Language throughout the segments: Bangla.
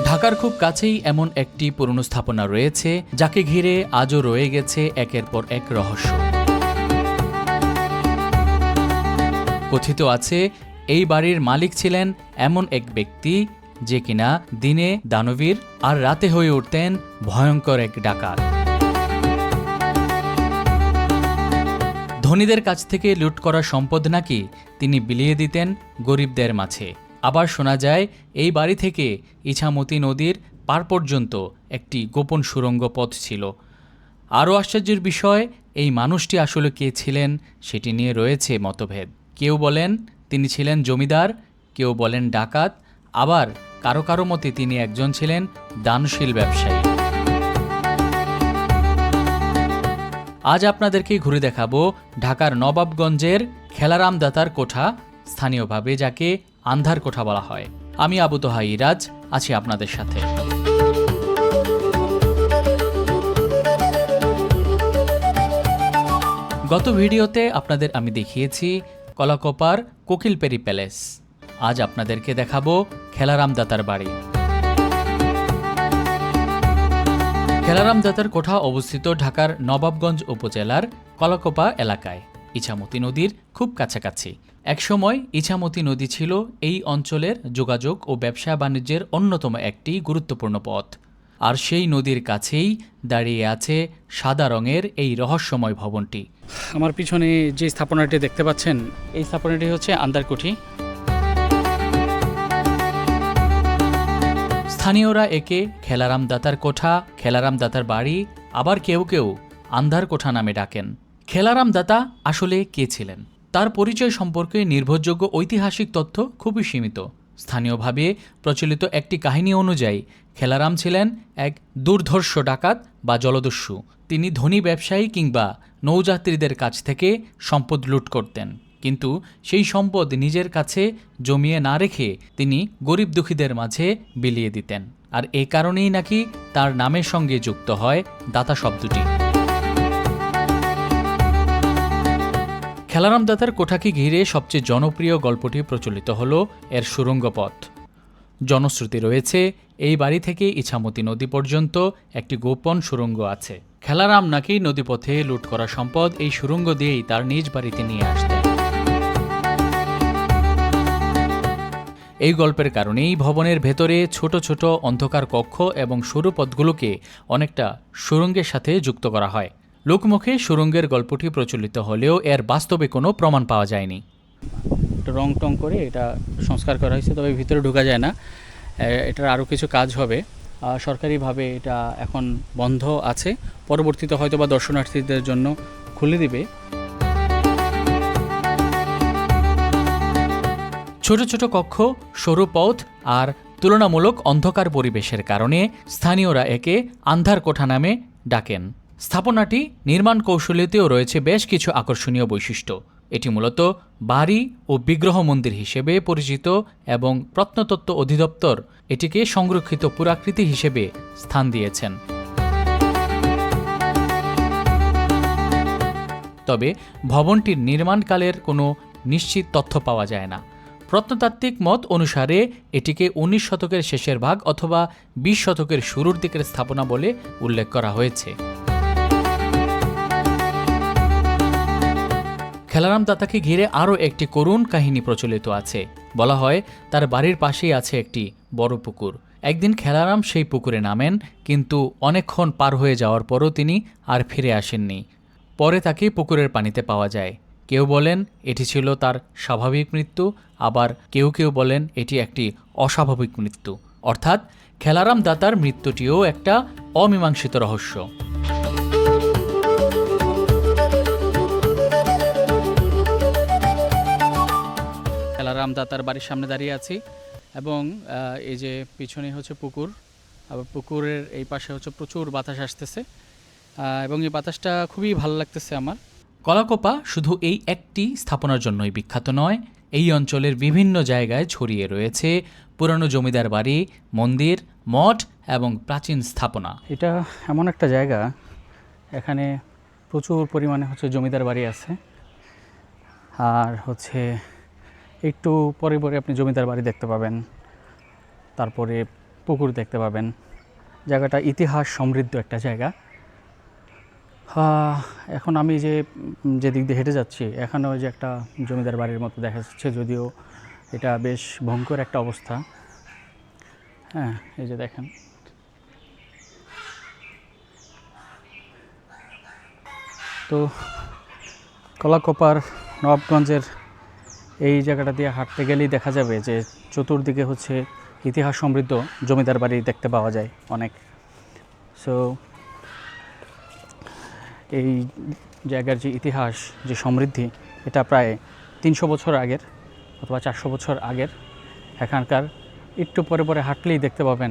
ঢাকার খুব কাছেই এমন একটি পুরনো স্থাপনা রয়েছে যাকে ঘিরে আজও রয়ে গেছে একের পর এক রহস্য। কথিত আছে এই বাড়ির মালিক ছিলেন এমন এক ব্যক্তি যে কিনা দিনে দানবীর আর রাতে হয়ে উঠতেন ভয়ঙ্কর এক ডাকাত। ধনীদের কাছ থেকে লুট করা সম্পদ নাকি তিনি বিলিয়ে দিতেন গরিবদের মাঝে। আবার শোনা যায় এই বাড়ি থেকে ইছামতি নদীর পার পর্যন্ত একটি গোপন সুড়ঙ্গ পথ ছিল। আরও আশ্চর্যের বিষয়, এই মানুষটি আসলে কে ছিলেন সেটি নিয়ে রয়েছে মতভেদ। কেউ বলেন তিনি ছিলেন জমিদার, কেউ বলেন ডাকাত, আবার কারো কারো মতে তিনি একজন ছিলেন দানশীল ব্যবসায়ী। আজ আপনাদেরকে ঘুরে দেখাবো ঢাকার নবাবগঞ্জের খেলারাম দাতার কোঠা, স্থানীয়ভাবে যাকে আন্ধার কোঠা বলা হয়। আমি আবু তোহা ইরাজ আছি আপনাদের সাথে। গত ভিডিওতে আপনাদের আমি দেখিয়েছি কলাকোপার কোকিলপেরি প্যালেস। আজ আপনাদেরকে দেখাবো খেলারাম দাতার বাড়ি। খেলারাম দাতার কোঠা অবস্থিত ঢাকার নবাবগঞ্জ উপজেলার কলাকোপা এলাকায়, ইছামতি নদীর খুব কাছাকাছি। একসময় ইছামতি নদী ছিল এই অঞ্চলের যোগাযোগ ও ব্যবসা বাণিজ্যের অন্যতম একটি গুরুত্বপূর্ণ পথ। আর সেই নদীর কাছেই দাঁড়িয়ে আছে সাদা রঙের এই রহস্যময় ভবনটি। আমার পিছনে যে স্থাপনাটি দেখতে পাচ্ছেন, এই স্থাপনাটি হচ্ছে আন্দারকুঠি। স্থানীয়রা একে খেলারাম দাতার কোঠা, খেলারাম দাতার বাড়ি, আবার কেউ কেউ আন্ধার কোঠা নামে ডাকেন। খেলারাম দাতা আসলে কে ছিলেন তার পরিচয় সম্পর্কে নির্ভরযোগ্য ঐতিহাসিক তথ্য খুবই সীমিত। স্থানীয়ভাবে প্রচলিত একটি কাহিনী অনুযায়ী খেলারাম ছিলেন এক দুর্ধর্ষ ডাকাত বা জলদস্যু। তিনি ধনী ব্যবসায়ী কিংবা নৌযাত্রীদের কাছ থেকে সম্পদ লুট করতেন, কিন্তু সেই সম্পদ নিজের কাছে জমিয়ে না রেখে তিনি গরিব দুঃখীদের মাঝে বিলিয়ে দিতেন। আর এ কারণেই নাকি তার নামের সঙ্গে যুক্ত হয় দাতা শব্দটি। খেলারাম দাতার কোঠাকে ঘিরে সবচেয়ে জনপ্রিয় গল্পটি প্রচলিত হল এর সুড়ঙ্গ পথ। জনশ্রুতি রয়েছে এই বাড়ি থেকে ইছামতি নদী পর্যন্ত একটি গোপন সুড়ঙ্গ আছে। খেলারাম নাকি নদীপথে লুট করা সম্পদ এই সুড়ঙ্গ দিয়েই তার নিজ বাড়িতে নিয়ে আসতেন। এই গল্পের কারণেই ভবনের ভেতরে ছোট ছোট অন্ধকার কক্ষ এবং সরু পথগুলোকে অনেকটা সুড়ঙ্গের সাথে যুক্ত করা হয়। লোকমুখে সুড়ঙ্গের গল্পটি প্রচলিত হলেও এর বাস্তবে কোনো প্রমাণ পাওয়া যায়নি। রং টং করে এটা সংস্কার করা হয়েছে, তবে ভিতরে ঢোকা যায় না। এটার আরও কিছু কাজ হবে। সরকারিভাবে এটা এখন বন্ধ আছে, পরবর্তীতে হয়তো বা দর্শনার্থীদের জন্য খুলে দিবে। ছোট ছোট কক্ষ, সরু পথ আর তুলনামূলক অন্ধকার পরিবেশের কারণে স্থানীয়রা একে আন্ধার কোঠা নামে ডাকেন। স্থাপনাটি নির্মাণ কৌশলীতেও রয়েছে বেশ কিছু আকর্ষণীয় বৈশিষ্ট্য। এটি মূলত বাড়ি ও বিগ্রহ মন্দির হিসেবে পরিচিত এবং প্রত্নতত্ত্ব অধিদপ্তর এটিকে সংরক্ষিত পুরাকৃতি হিসেবে স্থান দিয়েছেন। তবে ভবনটির নির্মাণকালের কোনো নিশ্চিত তথ্য পাওয়া যায় না। প্রত্নতাত্ত্বিক মত অনুসারে এটিকে 19 শতকের শেষের ভাগ অথবা 20 শতকের শুরুর দিকের স্থাপনা বলে উল্লেখ করা হয়েছে। খেলারাম দাতাকে ঘিরে আরও একটি করুণ কাহিনী প্রচলিত আছে। বলা হয় তার বাড়ির পাশেই আছে একটি বড় পুকুর। একদিন খেলারাম সেই পুকুরে নামেন, কিন্তু অনেকক্ষণ পার হয়ে যাওয়ার পরও তিনি আর ফিরে আসেননি। পরে তাকে পুকুরের পানিতে পাওয়া যায়। কেউ বলেন এটি ছিল তার স্বাভাবিক মৃত্যু, আবার কেউ কেউ বলেন এটি একটি অস্বাভাবিক মৃত্যু। অর্থাৎ খেলারাম দাতার মৃত্যুটিও একটা অমীমাংসিত রহস্য। খেলারাম দাতার বাড়ির সামনে দাঁড়িয়ে আছি এবং এই যে পিছনে হচ্ছে পুকুর, আবার পুকুরের এই পাশে হচ্ছে প্রচুর বাতাস আসতেছে এবং এই বাতাসটা খুবই ভালো লাগতেছে আমার। কলাকোপা শুধু এই একটি স্থাপনার জন্যই বিখ্যাত নয়, এই অঞ্চলের বিভিন্ন জায়গায় ছড়িয়ে রয়েছে পুরানো জমিদার বাড়ি, মন্দির, মঠ এবং প্রাচীন স্থাপনা। এটা এমন একটা জায়গা, এখানে প্রচুর পরিমাণে হচ্ছে জমিদার বাড়ি আছে। আর হচ্ছে একটু পরে পরে আপনি জমিদার বাড়ি দেখতে পাবেন, তারপরে পুকুর দেখতে পাবেন। জায়গাটা ইতিহাস সমৃদ্ধ একটা জায়গা। এখন আমি যেদিক দিয়ে হেঁটে যাচ্ছি, এখানেও যে একটা জমিদার বাড়ির মতো দেখা যাচ্ছে, যদিও এটা বেশ ভয়ঙ্কর একটা অবস্থা। হ্যাঁ, এই যে দেখেন। তো কলাকোপার নবাবগঞ্জের এই জায়গাটা দিয়ে হাঁটতে গেলেই দেখা যাবে যে চতুর্দিকে হচ্ছে ইতিহাস সমৃদ্ধ জমিদার বাড়ি দেখতে পাওয়া যায় অনেক। সো এই জায়গার যে ইতিহাস, যে সমৃদ্ধি, এটা প্রায় 300 বছর আগের অথবা 400 বছর আগের। এখানকার একটু পরে পরে হাঁটলেই দেখতে পাবেন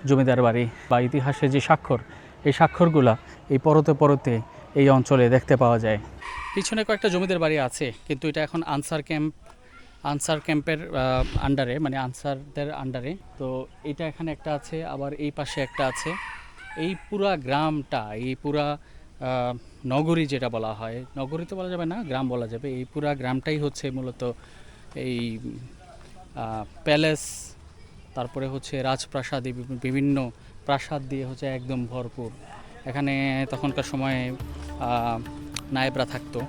জমিদার বাড়ি বা ইতিহাসের যে স্বাক্ষর, এই স্বাক্ষরগুলা এই পরতে পরতে এই অঞ্চলে দেখতে পাওয়া যায়। পিছনে কয়েকটা জমিদার বাড়ি আছে, কিন্তু এটা এখন আনসার ক্যাম্পের আন্ডারে, মানে আনসারদের আন্ডারে। তো এটা এখানে একটা আছে, আবার এই পাশে একটা আছে। এই পুরা গ্রামটা, এই পুরা নগরী যেটা বলা হয়, নগরী তো বলা যাবে না, গ্রাম বলা যাবে, এই পুরা গ্রামটাই হচ্ছে মূলত এই প্যালেস, তারপরে হচ্ছে রাজপ্রাসাদ, বিভিন্ন প্রাসাদ দিয়ে হচ্ছে একদম ভরপুর। এখানে তখনকার সময়ে নায়েবরা থাকতো।